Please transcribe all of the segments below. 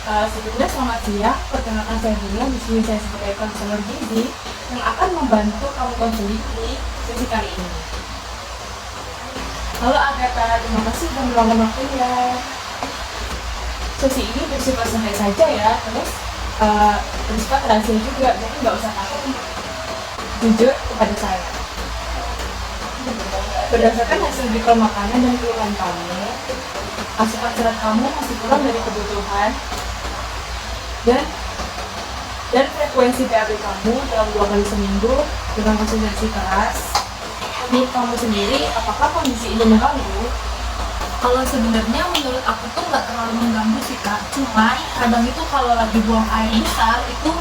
Sebelumnya selamat siang, perkenalkan saya Dina. Di sini saya sebagai konselor gizi yang akan membantu kamu konseling di sesi kali ini. Halo Agatha, terima kasih sudah meluangkan waktunya. Sesi ini bersifat santai saja ya, terus bersifat rahasia juga, jadi nggak usah takut untuk jujur kepada saya. Berdasarkan hasil recall makanan dan keluhan kamu, asupan serat kamu masih kurang dari kebutuhan dan frekuensi BAB kamu dalam 2 kali seminggu dengan konsentrasi keras. Menurut kamu sendiri, apakah kondisi ini mengganggu? Kalau sebenarnya menurut aku tuh nggak terlalu mengganggu sih kak, cuman kadang itu kalau lagi buang air besar itu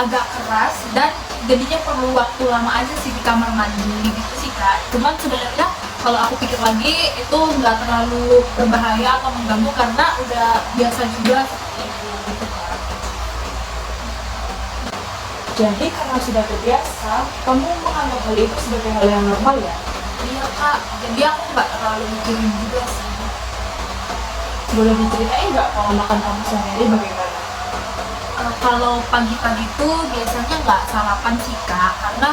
agak keras dan jadinya perlu waktu lama aja sih di kamar mandi gitu sih kak. Cuman sebenarnya kalau aku pikir lagi itu nggak terlalu berbahaya atau mengganggu karena udah biasa juga seperti itu gitu kak. Jadi karena sudah terbiasa, kamu menganggap hal itu sebagai hal yang normal ya? Iya kak, jadi aku nggak terlalu mikirin juga sih. Boleh diceritain nggak pola makan kamu sehari-hari bagaimana? Kalau pagi-pagi tuh biasanya nggak sarapan sih kak, karena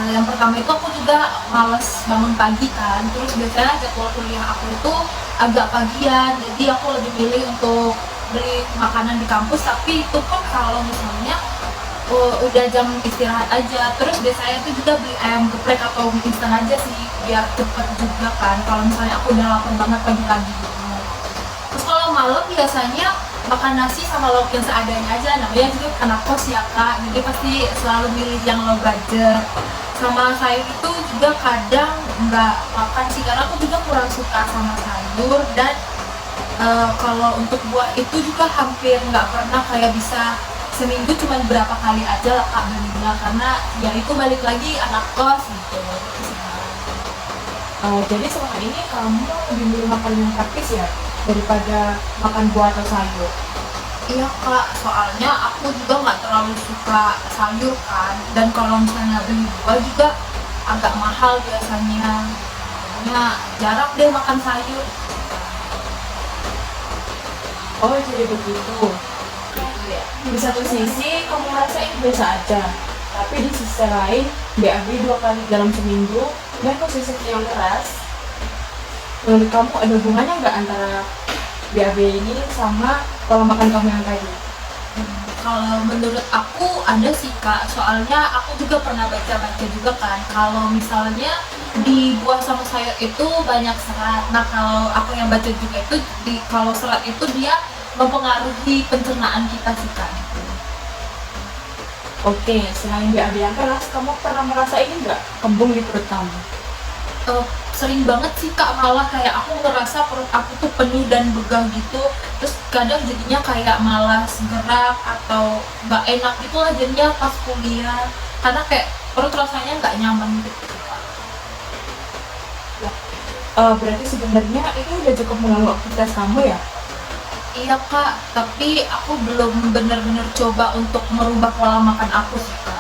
yang pertama itu aku juga males bangun pagi kan, terus biasanya jadwal kuliah aku itu agak pagian, jadi aku lebih milih untuk beli makanan di kampus, tapi itu pun kalau misalnya udah jam istirahat aja. Terus biasanya tuh juga beli ayam geprek atau mie instan aja sih, biar cepet juga kan kalau misalnya aku udah lapar banget pagi-pagi gitu. Terus kalau malam biasanya makan nasi sama lauk yang seadanya aja, namanya juga anak kos ya kak, jadi pasti selalu milih yang low budget. Sama sayur itu juga kadang nggak makan sih, karena aku juga kurang suka sama sayur. Dan kalau untuk buah itu juga hampir nggak pernah kayak bisa seminggu cuma berapa kali aja lah kak belinya, karena ya itu balik lagi anak kos gitu. Jadi selama ini kamu lebih milih makan yang praktis ya, daripada makan buah atau sayur? Iya kak, soalnya aku juga nggak terlalu suka sayur kan, dan kalau misalnya beli buah juga agak mahal biasanya, makanya jarang deh makan sayur. Oh jadi begitu. Di satu sisi kamu merasa ini biasa aja, tapi di sisi lain BAB 2 kali dalam seminggu dan posisi yang keras. Menurut kamu ada hubungannya nggak antara BAB ini sama pola makan kamu yang tadi? Kalau menurut aku ada sih kak, soalnya aku juga pernah baca-baca juga kan, kalau misalnya di buah sama sayur itu banyak serat. Nah kalau aku yang baca juga itu kalau serat itu dia mempengaruhi pencernaan kita sih kak. Oke, selain BAB yang keras, kamu pernah merasa ini nggak kembung di perut kamu? Sering banget sih kak, malah kayak aku ngerasa perut aku tuh penuh dan begah gitu. Terus kadang jadinya kayak malas gerak atau nggak enak gitu lah jadinya pas kuliah, karena kayak perut rasanya nggak nyaman gitu. Berarti sebenarnya itu udah cukup mengganggu aktivitas kamu ya? Iya kak, tapi aku belum benar-benar coba untuk merubah pola makan aku sih kak.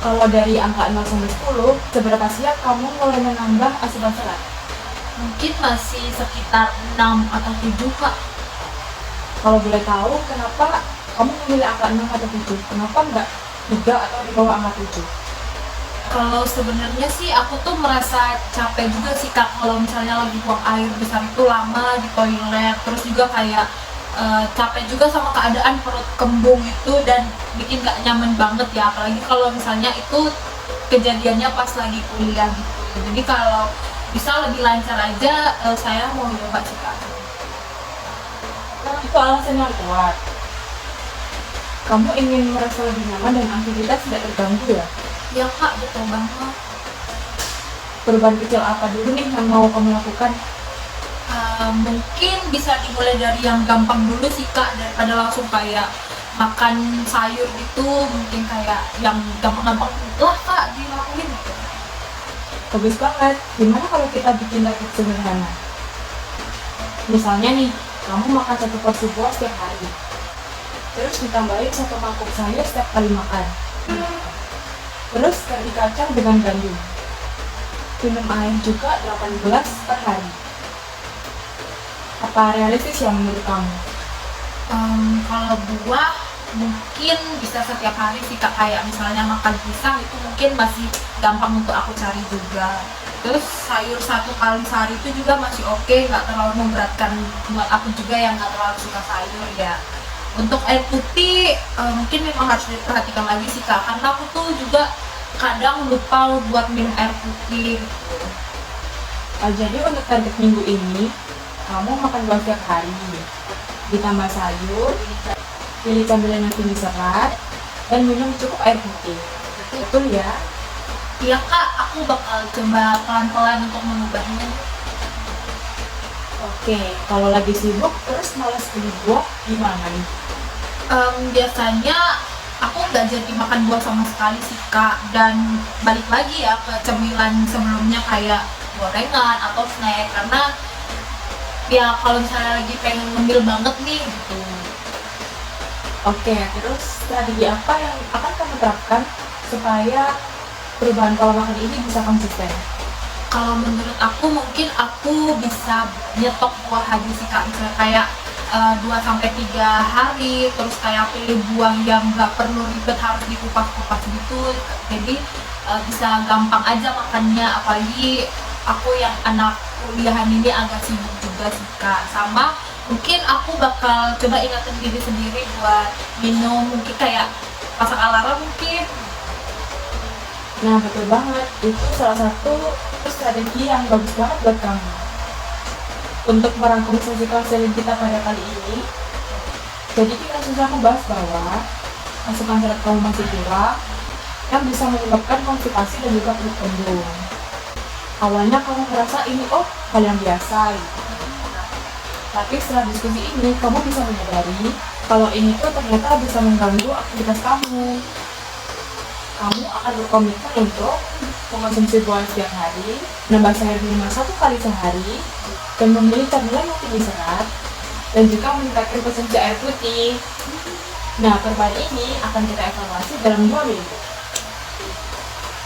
Kalau dari angka 0 sampai 10, seberapa siap kamu mulai menambah asupan serat? Mungkin masih sekitar 6 atau 7 kak. Kalau boleh tahu, kenapa kamu memilih angka 6 atau 7? Kenapa nggak 3 atau di bawah angka 7? Kalau sebenarnya sih aku tuh merasa capek juga sih kak, kalau misalnya lagi buang air besar itu lama di toilet, terus juga kayak capek juga sama keadaan perut kembung itu dan bikin gak nyaman banget ya, apalagi kalau misalnya itu kejadiannya pas lagi kuliah gitu. Jadi kalau bisa lebih lancar aja, saya mau coba sih kak. Itu alasan yang kuat. Kamu ingin merasa lebih nyaman dan aktivitas tidak terganggu ya? Ya kak, betul banget. Perubahan kecil apa dulu nih yang mau kamu lakukan? Mungkin bisa dimulai dari yang gampang dulu sih kak, daripada langsung kayak makan sayur gitu. Mungkin kayak yang gampang-gampang lah kak dilakuin gitu. Bagus banget. Gimana kalau kita bikin target sederhana? Misalnya nih, kamu makan 1 porsi buah setiap hari. Terus ditambahin 1 mangkuk sayur setiap kali makan. Terus ganti kacang dengan gandum. Minum air juga 8 gelas per hari. Apa realistis ya menurut kamu? Kalau buah mungkin bisa setiap hari sih Kak, kayak misalnya makan pisang itu mungkin masih gampang untuk aku cari juga. Terus sayur 1 kali sehari itu juga masih oke, nggak terlalu memberatkan buat aku juga yang nggak terlalu suka sayur ya. Untuk air putih mungkin memang harus diperhatikan lagi sih Kak, karena aku tuh juga kadang lupa buat minum air putih gitu. Jadi untuk target minggu ini, kamu makan buah setiap hari, ditambah sayur, pilih camilan yang tinggi serat, dan minum cukup air putih. Betul ya? Iya Kak, aku bakal coba pelan-pelan untuk mengubahnya. Oke, kalau lagi sibuk terus malas beli buah, gimana nih? Biasanya aku nggak jadi makan buah sama sekali sih Kak, dan balik lagi ya ke cemilan sebelumnya kayak gorengan atau snack, karena ya kalau misalnya lagi pengen ngemil banget nih gitu. Oke, terus strategi apa yang akan kamu terapkan supaya perubahan pola makan ini bisa konsisten? Kalau menurut aku mungkin aku bisa nyetok buah aja sih Kak, misalnya kayak 2 sampai 3 hari, terus kayak pilih buah yang nggak perlu ribet harus dikupas-kupas gitu, jadi bisa gampang aja makannya, apalagi aku yang anak kuliahan ini agak sibuk juga sih Kak. Sama mungkin aku bakal coba ingatin diri sendiri buat minum, mungkin kayak pasang alarm mungkin. Nah, betul banget. Itu salah satu strategi yang bagus banget buat kamu. Untuk merangkum sesi konseling kita pada kali ini, jadi kita sudah membahas bahwa asupan serat kamu masih kurang, yang bisa menyebabkan konstipasi dan juga perut kembung. Awalnya kamu merasa ini hal yang biasa gitu. Tapi setelah diskusi ini, kamu bisa menyadari kalau ini tuh ternyata bisa mengganggu aktivitas kamu. Kamu akan berkomitmen untuk mengonsumsi buah setiap hari, menambah sayur minimal 1 kali sehari, dan memilih camilan yang tinggi serat, dan juga meningkatkan konsumsi air putih. Nah, perubahan ini akan kita evaluasi dalam 2 minggu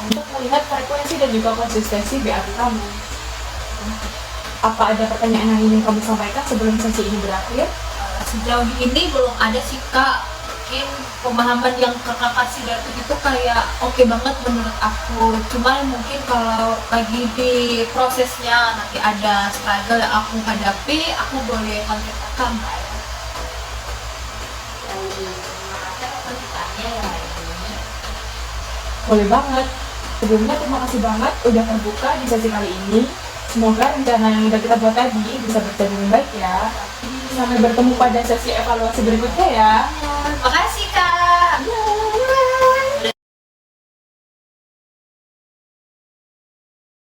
untuk melihat frekuensi dan juga konsistensi BAB kamu. Apa ada pertanyaan yang ingin kamu sampaikan sebelum sesi ini berakhir? Sejauh ini belum ada sih Kak, mungkin pemahaman yang kakak kasih dari itu kayak oke banget menurut aku, cuman mungkin kalau lagi di prosesnya nanti ada struggle yang aku hadapi, aku boleh kontak kakak Mbak. Boleh banget. Sebelumnya terima kasih banget udah terbuka di sesi kali ini. Semoga rencana yang udah kita buat tadi bisa berjalan dengan baik ya. Sampai bertemu pada sesi evaluasi berikutnya ya. Makasih